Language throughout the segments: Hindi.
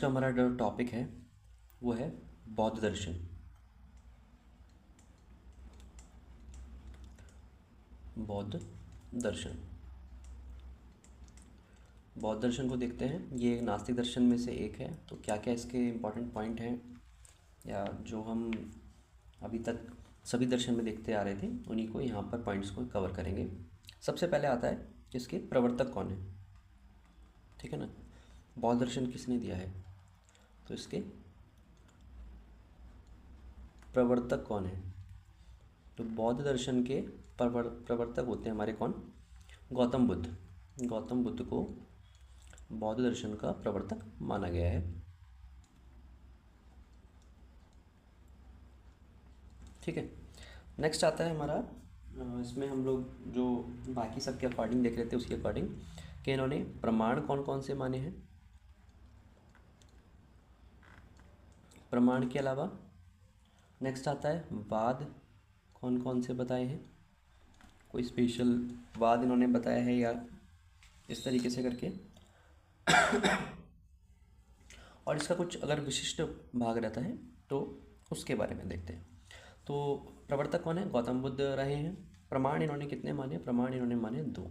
का हमारा जो टॉपिक है वो है बौद्ध दर्शन। बौद्ध दर्शन, बौद्ध दर्शन को देखते हैं। ये नास्तिक दर्शन में से एक है। तो क्या क्या इसके इम्पोर्टेंट पॉइंट हैं या जो हम अभी तक सभी दर्शन में देखते आ रहे थे, उन्हीं को यहाँ पर पॉइंट्स को कवर करेंगे। सबसे पहले आता है कि इसके प्रवर्तक कौन है। ठीक है ना, बौद्ध दर्शन किसने दिया है, तो इसके प्रवर्तक कौन है। तो बौद्ध दर्शन के प्रवर्तक होते हैं हमारे कौन, गौतम बुद्ध। गौतम बुद्ध को बौद्ध दर्शन का प्रवर्तक माना गया है। ठीक है, नेक्स्ट आता है हमारा, इसमें हम लोग जो बाकी सब के अकॉर्डिंग देख रहे थे उसके अकॉर्डिंग कि इन्होंने प्रमाण कौन कौन से माने हैं। प्रमाण के अलावा नेक्स्ट आता है वाद कौन कौन से बताए हैं। कोई स्पेशल वाद इन्होंने बताया है या इस तरीके से करके और इसका कुछ अगर विशिष्ट भाग रहता है तो उसके बारे में देखते हैं। तो प्रवर्तक कौन है, गौतम बुद्ध रहे हैं। प्रमाण इन्होंने कितने माने, प्रमाण इन्होंने माने 2।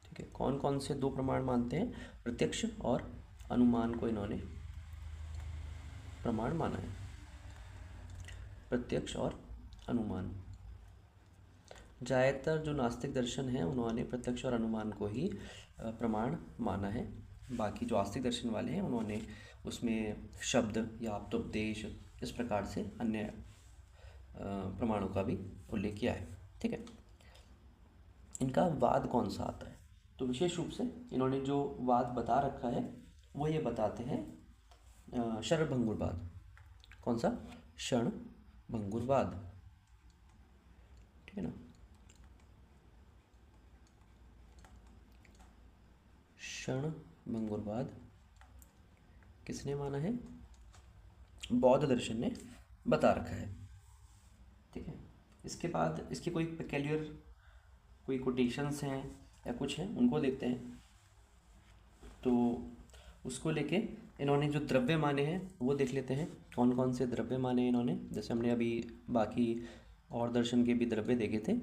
ठीक है, कौन कौन से 2 प्रमाण मानते हैं, प्रत्यक्ष और अनुमान को इन्होंने प्रमाण माना है। प्रत्यक्ष और अनुमान, ज़्यादातर जो नास्तिक दर्शन है उन्होंने प्रत्यक्ष और अनुमान को ही प्रमाण माना है। बाकी जो आस्तिक दर्शन वाले हैं उन्होंने उसमें शब्द या आप्तोपदेश इस प्रकार से अन्य प्रमाणों का भी उल्लेख किया है। ठीक है, इनका वाद कौन सा आता है, तो विशेष रूप से इन्होंने जो वाद बता रखा है वो ये बताते हैं क्षणभंगुरवाद। कौन सा, क्षणभंगुरवाद। ठीक है ना, क्षणभंगुरवाद किसने माना है, बौद्ध दर्शन ने बता रखा है। ठीक है, इसके बाद इसके कोई पेक्यूलियर कोई कोटेशंस हैं या कुछ हैं, उनको देखते हैं। तो उसको लेके इन्होंने जो द्रव्य माने हैं वो देख लेते हैं, कौन कौन से द्रव्य माने हैं इन्होंने। जैसे हमने अभी बाकी और दर्शन के भी द्रव्य देखे थे,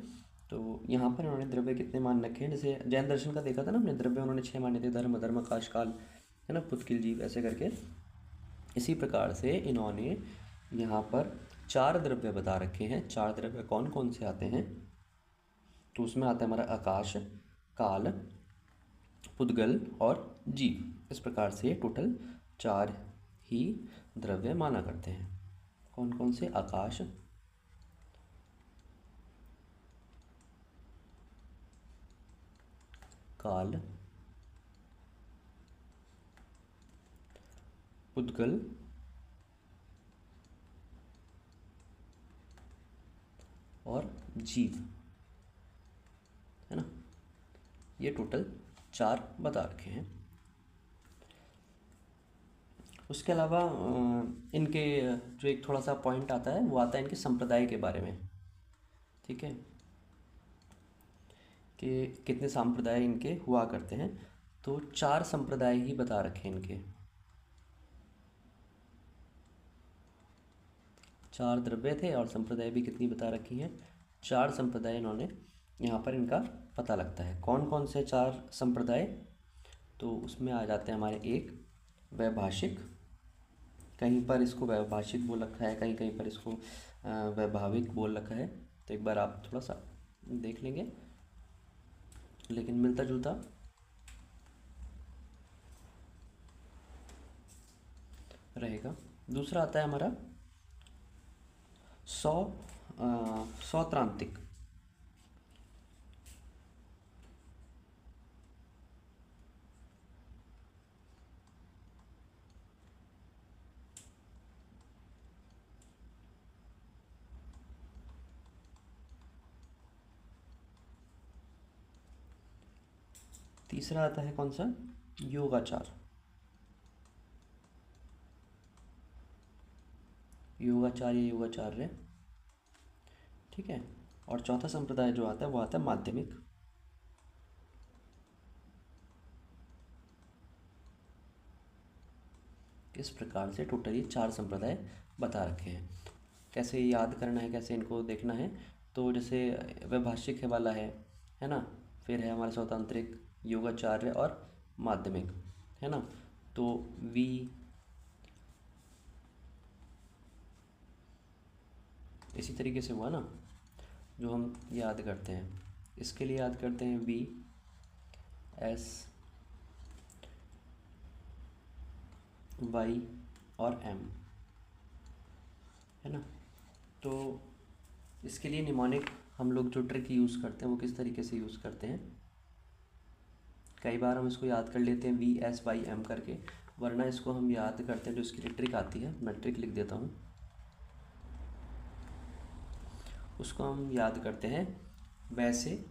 तो यहाँ पर इन्होंने द्रव्य कितने मान रखे हैं। जैसे जैन दर्शन का देखा था ना हमने, द्रव्य उन्होंने 6 माने थे, धर्म, अधर्म, आकाश, काल, है ना, पुष्किल जीव, ऐसे करके। इसी प्रकार से इन्होंने यहाँ पर 4 द्रव्य बता रखे हैं। 4 द्रव्य कौन कौन से आते हैं, तो उसमें आता है हमारा आकाश, काल, पुद्गल और जीव। इस प्रकार से टोटल 4 ही द्रव्य माना करते हैं। कौन कौन से, आकाश, काल, पुद्गल और जीव, है ना। ये टोटल 4 बता रखे हैं। उसके अलावा इनके जो एक थोड़ा सा पॉइंट आता है वो आता है इनके संप्रदाय के बारे में। ठीक है, कि कितने संप्रदाय इनके हुआ करते हैं। तो 4 संप्रदाय ही बता रखे हैं इनके। 4 द्रव्य थे और संप्रदाय भी कितनी बता रखी हैं, 4 संप्रदाय इन्होंने यहाँ पर इनका पता लगता है। कौन कौन से 4 संप्रदाय, तो उसमें आ जाते हैं हमारे, एक वैभाषिक, कहीं पर इसको वैभाषिक बोल रखा है, कहीं कहीं पर इसको वैभाविक बोल रखा है। तो एक बार आप थोड़ा सा देख लेंगे, लेकिन मिलता जुलता रहेगा। दूसरा आता है हमारा सौत्रांतिक। तीसरा आता है कौन सा, योगाचार। योगाचार्य, योगाचार्य। ठीक है, और चौथा संप्रदाय जो आता है वो आता है माध्यमिक। इस प्रकार से टोटल ये 4 संप्रदाय बता रखे हैं। कैसे याद करना है, कैसे इनको देखना है, तो जैसे वैभाषिक है वाला है ना, फिर है हमारा स्वतांत्रिक, योगाचार्य और माध्यमिक, है ना। तो वी इसी तरीके से हुआ ना, जो हम याद करते हैं, इसके लिए याद करते हैं वी एस वाई और एम, है ना। तो इसके लिए निमोनिक हम लोग जो ट्रिक यूज़ करते हैं वो किस तरीके से यूज़ करते हैं, कई बार हम इसको याद कर लेते हैं वी एस वाई एम करके, वरना इसको हम याद करते हैं जो इसके लिए ट्रिक आती है, मैं ट्रिक लिख देता हूँ, उसको हम याद करते हैं वैसे।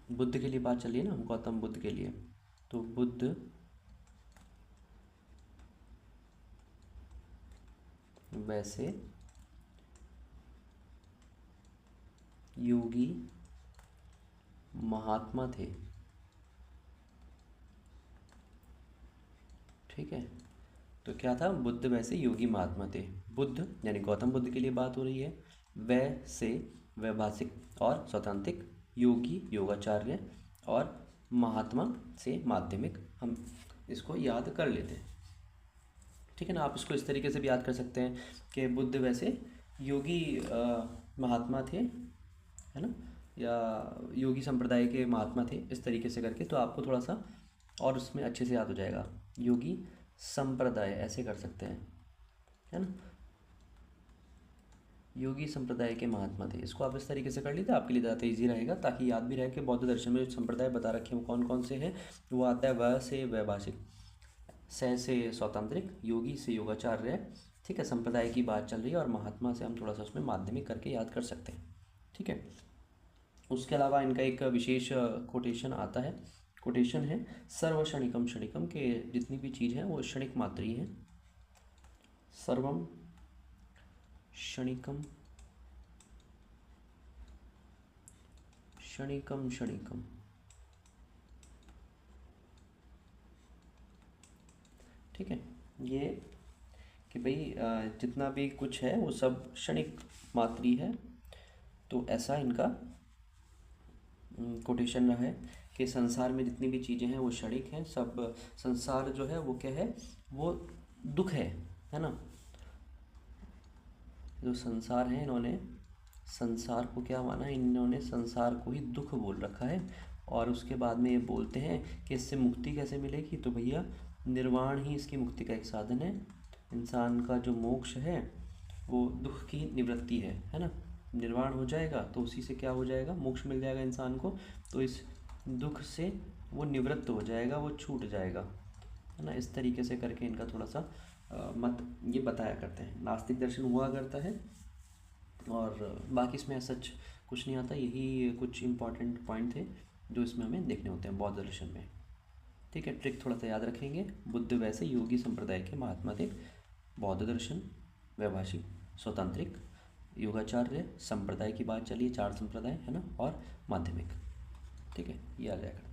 बुद्ध के लिए बात चल रही है ना, गौतम बुद्ध के लिए, तो बुद्ध वैसे योगी महात्मा थे, ठीक है। तो क्या था, बुद्ध वैसे योगी महात्मा थे। बुद्ध यानी गौतम बुद्ध के लिए बात हो रही है, वै से वैभाषिक और स्वतांत्रिक, योगी योगाचार्य और महात्मा से माध्यमिक, हम इसको याद कर लेते हैं, ठीक है ना। आप इसको इस तरीके से भी याद कर सकते हैं कि बुद्ध वैसे योगी महात्मा थे, है ना, या योगी संप्रदाय के महात्मा थे, इस तरीके से करके, तो आपको थोड़ा सा और उसमें अच्छे से याद हो जाएगा। योगी संप्रदाय ऐसे कर सकते हैं, है ना, योगी संप्रदाय के महात्मा थे, इसको आप इस तरीके से कर लीजिए, आपके लिए ज़्यादा ईजी रहेगा, ताकि याद भी रहे कि बौद्ध दर्शन में जो संप्रदाय बता रखे हैं वो कौन कौन से हैं। वो आता है व से वैभाषिक, से स्वतांत्रिक, योगी से योगाचार्य, ठीक है, संप्रदाय की बात चल रही है, और महात्मा से हम थोड़ा सा उसमें माध्यमिक करके याद कर सकते हैं, ठीक है। उसके अलावा इनका एक विशेष कोटेशन आता है, कोटेशन है सर्व क्षणिकम क्षणिकम, के जितनी भी चीज़ है वो क्षणिक मात्र ही है, सर्वम क्षणिकम क्षणिकम क्षणिकम, ठीक है। ये कि भाई जितना भी कुछ है वो सब क्षणिक मात्री है, तो ऐसा इनका कोटेशन रहा है कि संसार में जितनी भी चीज़ें हैं वो क्षणिक हैं, सब संसार जो है वो क्या है, वो दुख है ना। जो संसार है, इन्होंने संसार को क्या माना, इन्होंने संसार को ही दुख बोल रखा है, और उसके बाद में ये बोलते हैं कि इससे मुक्ति कैसे मिलेगी, तो भैया निर्वाण ही इसकी मुक्ति का एक साधन है। इंसान का जो मोक्ष है वो दुख की निवृत्ति है ना, निर्वाण हो जाएगा तो उसी से क्या हो जाएगा, मोक्ष मिल जाएगा इंसान को, तो इस दुख से वो निवृत्त हो जाएगा, वो छूट जाएगा, है ना। इस तरीके से करके इनका थोड़ा सा मत ये बताया करते हैं, नास्तिक दर्शन हुआ करता है, और बाकी इसमें सच कुछ नहीं आता। यही कुछ इंपॉर्टेंट पॉइंट थे जो इसमें हमें देखने होते हैं बौद्ध दर्शन में, ठीक है। ट्रिक थोड़ा सा याद रखेंगे, बुद्ध वैसे योगी संप्रदाय के महात्मा थे, बौद्ध दर्शन, वैभाषिक, स्वतांत्रिक, योगाचार्य, संप्रदाय की बात चलिए, 4 संप्रदाय, है ना, और माध्यमिक, ठीक है, ये आ जाएगा।